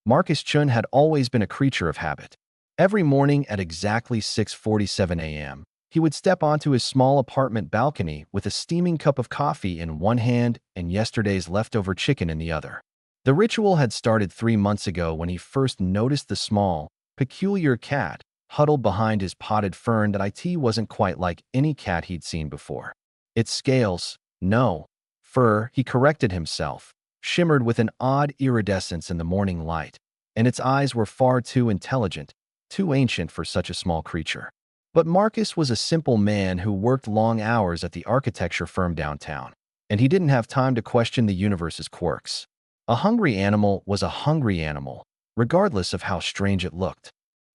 Marcus Chun had always been a creature of habit. Every morning at exactly 6:47 a.m., he would step onto his small apartment balcony with a steaming cup of coffee in one hand and yesterday's leftover chicken in the other. The ritual had started 3 months ago when he first noticed the small, peculiar cat huddled behind his potted fern that wasn't quite like any cat he'd seen before. Its scales, no, fur, he corrected himself, shimmered with an odd iridescence in the morning light, and its eyes were far too intelligent, too ancient for such a small creature. But Marcus was a simple man who worked long hours at the architecture firm downtown, and he didn't have time to question the universe's quirks. A hungry animal was a hungry animal, regardless of how strange it looked.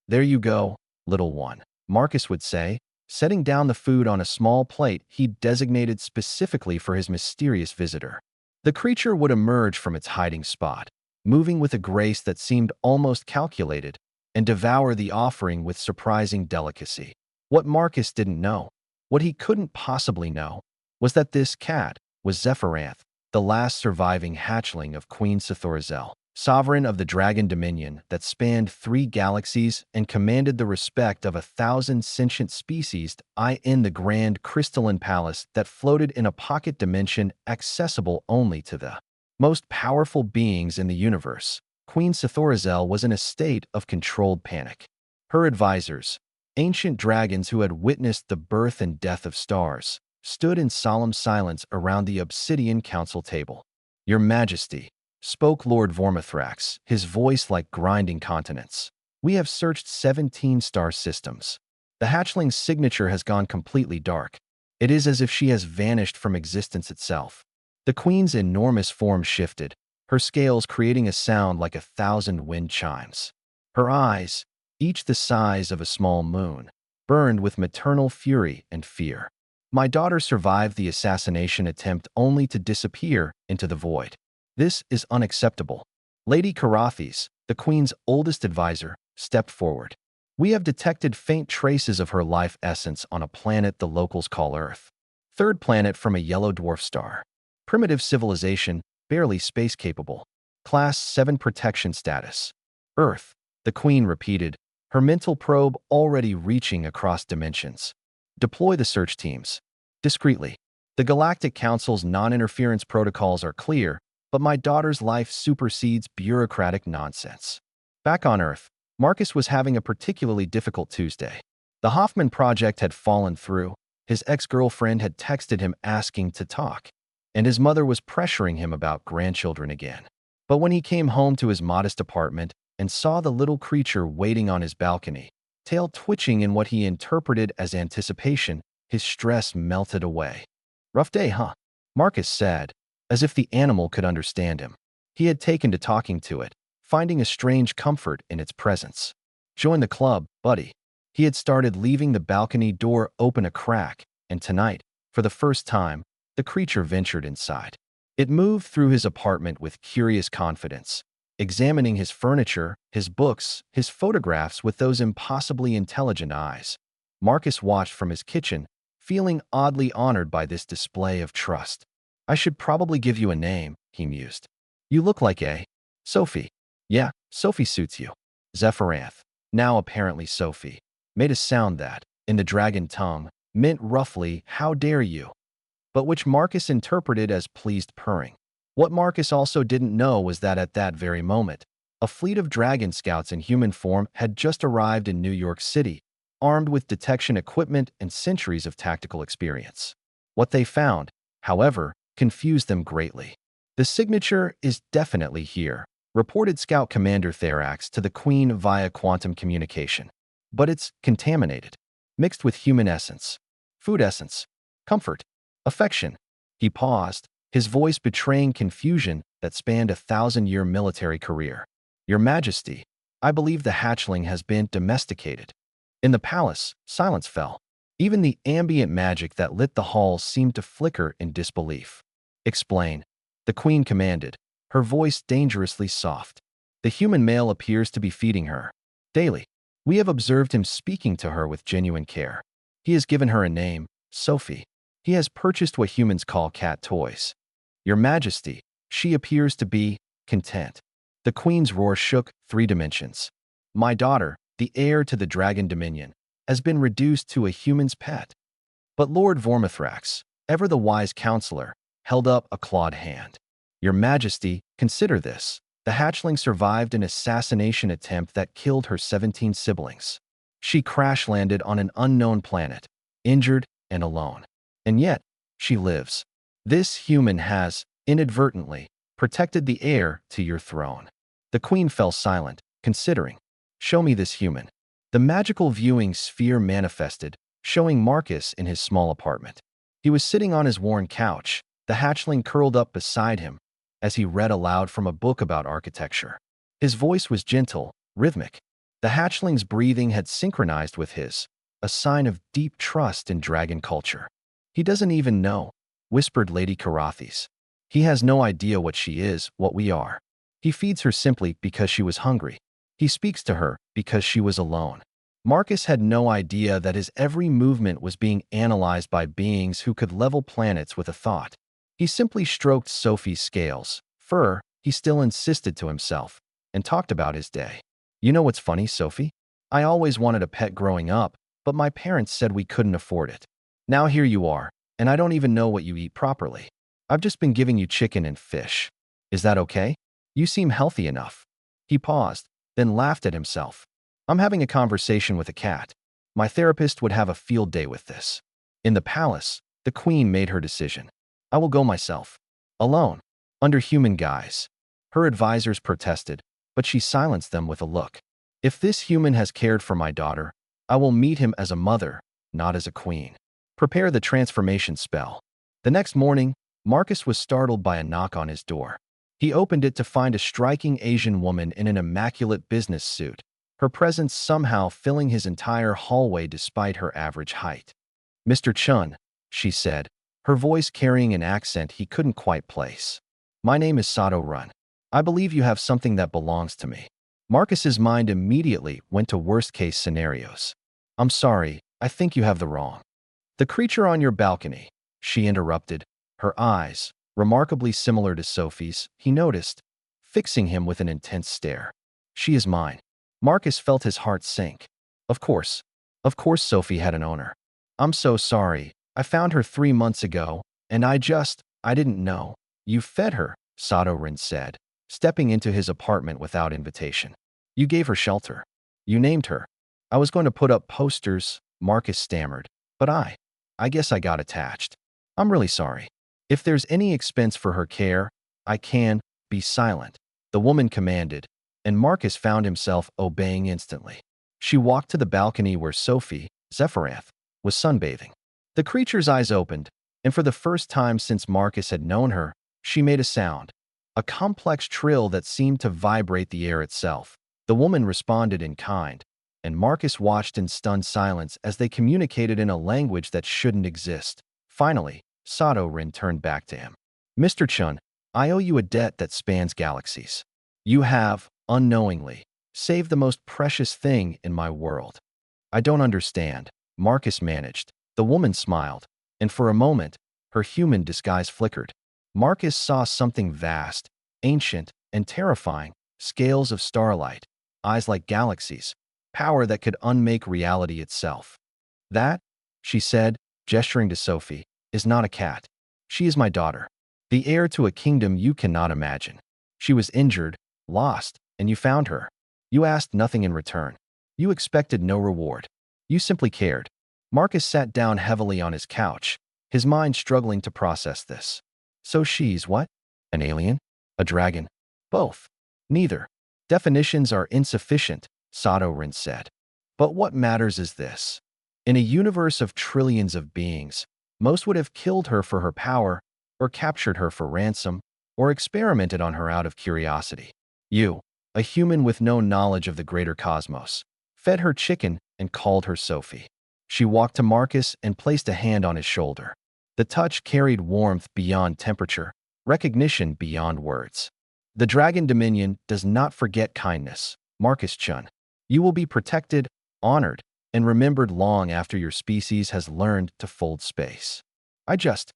"There you go, little one," Marcus would say, setting down the food on a small plate he'd designated specifically for his mysterious visitor. The creature would emerge from its hiding spot, moving with a grace that seemed almost calculated, and devour the offering with surprising delicacy. What Marcus didn't know, what he couldn't possibly know, was that this cat was Zephyranth, the last surviving hatchling of Queen Sithorizel, sovereign of the Dragon Dominion that spanned 3 galaxies and commanded the respect of 1,000 sentient species in the grand crystalline palace that floated in a pocket dimension accessible only to the most powerful beings in the universe. Queen Sithorizel was in a state of controlled panic. Her advisors, ancient dragons who had witnessed the birth and death of stars, stood in solemn silence around the obsidian council table. "Your Majesty," spoke Lord Vormithrax, his voice like grinding continents. "We have searched 17 star systems. The hatchling's signature has gone completely dark. It is as if she has vanished from existence itself." The queen's enormous form shifted, her scales creating a sound like 1,000 wind chimes. Her eyes, each the size of a small moon, burned with maternal fury and fear. "My daughter survived the assassination attempt only to disappear into the void. This is unacceptable." Lady Karathes, the queen's oldest advisor, stepped forward. "We have detected faint traces of her life essence on a planet the locals call Earth. Third planet from a yellow dwarf star. Primitive civilization, barely space-capable. Class 7 protection status. Earth," the queen repeated, her mental probe already reaching across dimensions. "Deploy the search teams. Discreetly. The Galactic Council's non-interference protocols are clear, but my daughter's life supersedes bureaucratic nonsense." Back on Earth, Marcus was having a particularly difficult Tuesday. The Hoffman project had fallen through, his ex-girlfriend had texted him asking to talk, and his mother was pressuring him about grandchildren again. But when he came home to his modest apartment and saw the little creature waiting on his balcony, tail twitching in what he interpreted as anticipation, his stress melted away. "Rough day, huh?" Marcus said, as if the animal could understand him. He had taken to talking to it, finding a strange comfort in its presence. "Join the club, buddy." He had started leaving the balcony door open a crack, and tonight, for the first time, the creature ventured inside. It moved through his apartment with curious confidence, examining his furniture, his books, his photographs with those impossibly intelligent eyes. Marcus watched from his kitchen, feeling oddly honored by this display of trust. "I should probably give you a name," he mused. "You look like a Sophie." "Yeah, Sophie suits you." Zephyranth, now apparently Sophie, made a sound that, in the dragon tongue, meant roughly, "How dare you?" but which Marcus interpreted as pleased purring. What Marcus also didn't know was that at that very moment, a fleet of dragon scouts in human form had just arrived in New York City, armed with detection equipment and centuries of tactical experience. What they found, however, confused them greatly. "The signature is definitely here," reported Scout Commander Therax to the Queen via quantum communication. "But it's contaminated, mixed with human essence, food essence, comfort, affection." He paused, his voice betraying confusion that spanned a 1,000-year military career. "Your Majesty, I believe the hatchling has been domesticated." In the palace, silence fell. Even the ambient magic that lit the halls seemed to flicker in disbelief. "Explain," the queen commanded, her voice dangerously soft. "The human male appears to be feeding her. Daily. We have observed him speaking to her with genuine care. He has given her a name, Sophie. He has purchased what humans call cat toys. Your Majesty, she appears to be content." The queen's roar shook 3 dimensions. My daughter, the heir to the dragon dominion, has been reduced to a human's pet. But Lord Vormithrax, ever the wise counselor, held up a clawed hand. Your Majesty, consider this. The hatchling survived an assassination attempt that killed her 17 siblings. She crash-landed on an unknown planet, injured and alone. And yet, she lives. This human has, inadvertently, protected the heir to your throne. The queen fell silent, considering. Show me this human. The magical viewing sphere manifested, showing Marcus in his small apartment. He was sitting on his worn couch, the hatchling curled up beside him, as he read aloud from a book about architecture. His voice was gentle, rhythmic. The hatchling's breathing had synchronized with his, a sign of deep trust in dragon culture. He doesn't even know, whispered Lady Karathes. He has no idea what she is, what we are. He feeds her simply because she was hungry. He speaks to her because she was alone. Marcus had no idea that his every movement was being analyzed by beings who could level planets with a thought. He simply stroked Sophie's scales, fur, he still insisted to himself, and talked about his day. You know what's funny, Sophie? I always wanted a pet growing up, but my parents said we couldn't afford it. Now here you are, and I don't even know what you eat properly. I've just been giving you chicken and fish. Is that okay? You seem healthy enough. He paused, then laughed at himself. I'm having a conversation with a cat. My therapist would have a field day with this. In the palace, the queen made her decision. I will go myself. Alone. Under human guise. Her advisors protested, but she silenced them with a look. If this human has cared for my daughter, I will meet him as a mother, not as a queen. Prepare the transformation spell. The next morning, Marcus was startled by a knock on his door. He opened it to find a striking Asian woman in an immaculate business suit, her presence somehow filling his entire hallway despite her average height. Mr. Chun, she said, her voice carrying an accent he couldn't quite place. My name is Sato Run. I believe you have something that belongs to me. Marcus's mind immediately went to worst-case scenarios. I'm sorry, I think you have the wrong. The creature on your balcony, she interrupted, her eyes, remarkably similar to Sophie's, he noticed, fixing him with an intense stare. She is mine. Marcus felt his heart sink. Of course Sophie had an owner. I'm so sorry. I found her 3 months ago, and I didn't know. You fed her, Sato Rin said, stepping into his apartment without invitation. You gave her shelter. You named her. I was going to put up posters, Marcus stammered, but I guess I got attached. I'm really sorry. If there's any expense for her care, I can be silent, the woman commanded, and Marcus found himself obeying instantly. She walked to the balcony where Sophie, Zephyranth, was sunbathing. The creature's eyes opened, and for the first time since Marcus had known her, she made a sound, a complex trill that seemed to vibrate the air itself. The woman responded in kind, and Marcus watched in stunned silence as they communicated in a language that shouldn't exist. Finally, Sato Rin turned back to him. Mr. Chun, I owe you a debt that spans galaxies. You have, unknowingly, saved the most precious thing in my world. I don't understand, Marcus managed. The woman smiled, and for a moment, her human disguise flickered. Marcus saw something vast, ancient, and terrifying, scales of starlight, eyes like galaxies, power that could unmake reality itself. That, she said, gesturing to Sophie, is not a cat. She is my daughter, the heir to a kingdom you cannot imagine. She was injured, lost, and you found her. You asked nothing in return. You expected no reward. You simply cared. Marcus sat down heavily on his couch, his mind struggling to process this. So she's what? An alien? A dragon? Both. Neither. Definitions are insufficient, Sato Rin said. But what matters is this. In a universe of trillions of beings, most would have killed her for her power, or captured her for ransom, or experimented on her out of curiosity. You, a human with no knowledge of the greater cosmos, fed her chicken and called her Sophie. She walked to Marcus and placed a hand on his shoulder. The touch carried warmth beyond temperature, recognition beyond words. The Dragon Dominion does not forget kindness, Marcus Chun. You will be protected, honored, and remembered long after your species has learned to fold space. I just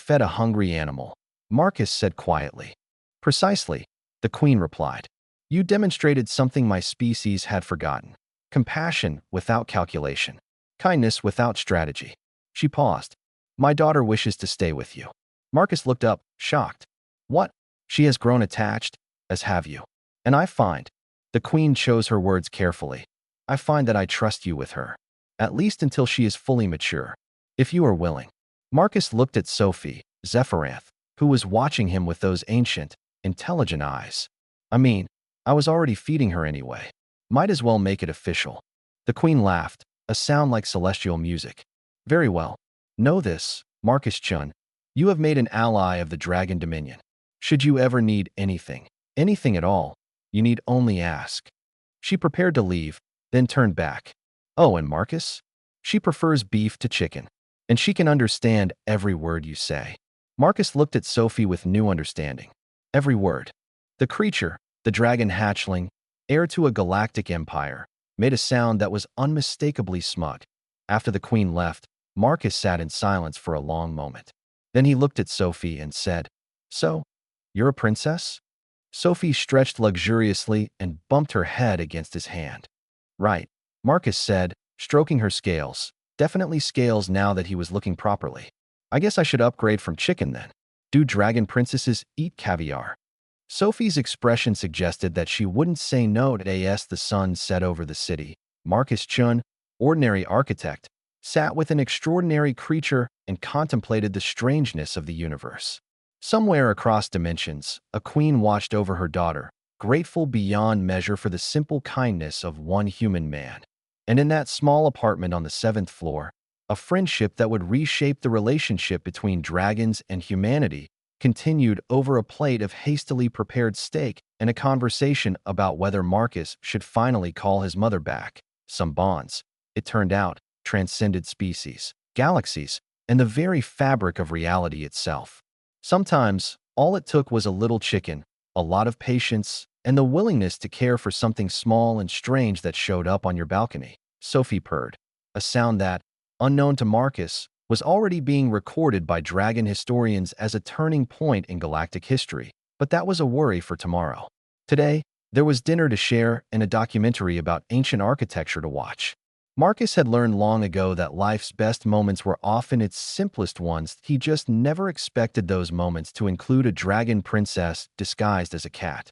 fed a hungry animal, Marcus said quietly. Precisely, The queen replied. You demonstrated something my species had forgotten. Compassion without calculation. Kindness without strategy. She paused. My daughter wishes to stay with you. Marcus looked up, shocked. What? She has grown attached, as have you. And I find, the queen chose her words carefully, I find that I trust you with her. At least until she is fully mature. If you are willing. Marcus looked at Sophie, Zephyranth, who was watching him with those ancient, intelligent eyes. I was already feeding her anyway. Might as well make it official. The queen laughed, a sound like celestial music. Very well. Know this, Marcus Chun. You have made an ally of the Dragon Dominion. Should you ever need anything at all, you need only ask. She prepared to leave, then turned back. Oh, and Marcus? She prefers beef to chicken. And she can understand every word you say. Marcus looked at Sophie with new understanding. Every word. The creature, the dragon hatchling, heir to a galactic empire, made a sound that was unmistakably smug. After the queen left, Marcus sat in silence for a long moment. Then he looked at Sophie and said, So, you're a princess? Sophie stretched luxuriously and bumped her head against his hand. Right, Marcus said, stroking her scales. Definitely scales now that he was looking properly. I guess I should upgrade from chicken then. Do dragon princesses eat caviar? Sophie's expression suggested that she wouldn't say no to as the sun set over the city. Marcus Chun, ordinary architect, sat with an extraordinary creature and contemplated the strangeness of the universe. Somewhere across dimensions, a queen watched over her daughter, grateful beyond measure for the simple kindness of one human man. And in that small apartment on the 7th floor, a friendship that would reshape the relationship between dragons and humanity continued over a plate of hastily prepared steak and a conversation about whether Marcus should finally call his mother back. Some bonds, it turned out, transcended species, galaxies, and the very fabric of reality itself. Sometimes, all it took was a little chicken, a lot of patience, and the willingness to care for something small and strange that showed up on your balcony. Sophie purred, a sound that, unknown to Marcus, was already being recorded by dragon historians as a turning point in galactic history. But that was a worry for tomorrow. Today, there was dinner to share and a documentary about ancient architecture to watch. Marcus had learned long ago that life's best moments were often its simplest ones. He just never expected those moments to include a dragon princess disguised as a cat.